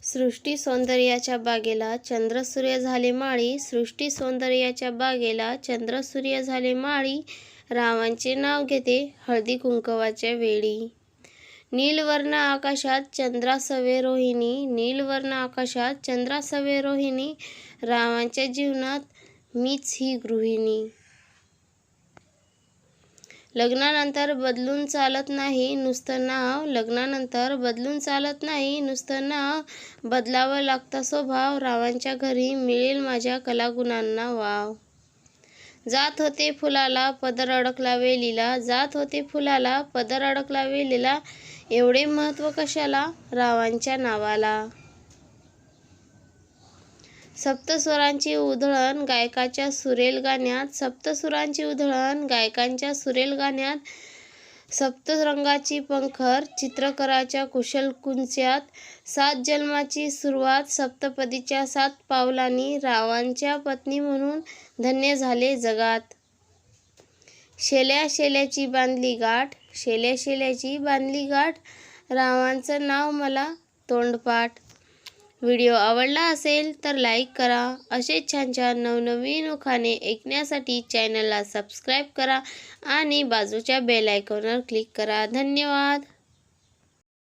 सृष्टी सौंदर्याच्या बागेला चंद्र सूर्य झाले माळी, सृष्टी सौंदर्याच्या बागेला चंद्र सूर्य झाले माळी, रावांचे नाव घेते हळदी कुंकवाच्या वेळी। नीलवर्ण आकाशात चंद्रासवे रोहिणी, नीलवर्ण आकाशात चंद्रासवे रोहिणी, रावांच्या जीवनात मीच ही गृहिणी। लग्नानंतर बदलून चालत नाही नुसतं नाव, लग्नानंतर बदलून चालत नाही नुसतं नाव, बदलावं लागतं स्वभाव, रावांच्या घरी मिळेल माझ्या कलागुणांना वाव। जात होते फुलाला पदर अडकला वेलीला, जात होते फुलाला पदर अडकला वेलीला, एवढे महत्त्व कशाला रावांच्या नावाला। सप्तस्वरांची उधळण गायकाच्या सुरेल गाण्यात, सप्तसुरांची उधळण गायकांच्या सुरेल गाण्यात, सप्तरंगाची पंखर चित्रकाराच्या कुशल कुंच्यात, सात जन्माची सुरुवात सप्तपदीच्या 7 पावलांनी, रावांच्या पत्नी म्हणून धन्य झाले जगात। शेल्या शेल्याची बांधली गाठ, शेल्या शेल्याची बांधली गाठ, रावांचं नाव मला तोंडपाठ। व्हिडिओ आवडला असेल तर लाईक करा। असे छान छान नवनवीन उखाणे ऐकण्यासाठी चॅनलला सबस्क्राईब करा आणि बाजूच्या बेल आयकॉनवर क्लिक करा। धन्यवाद।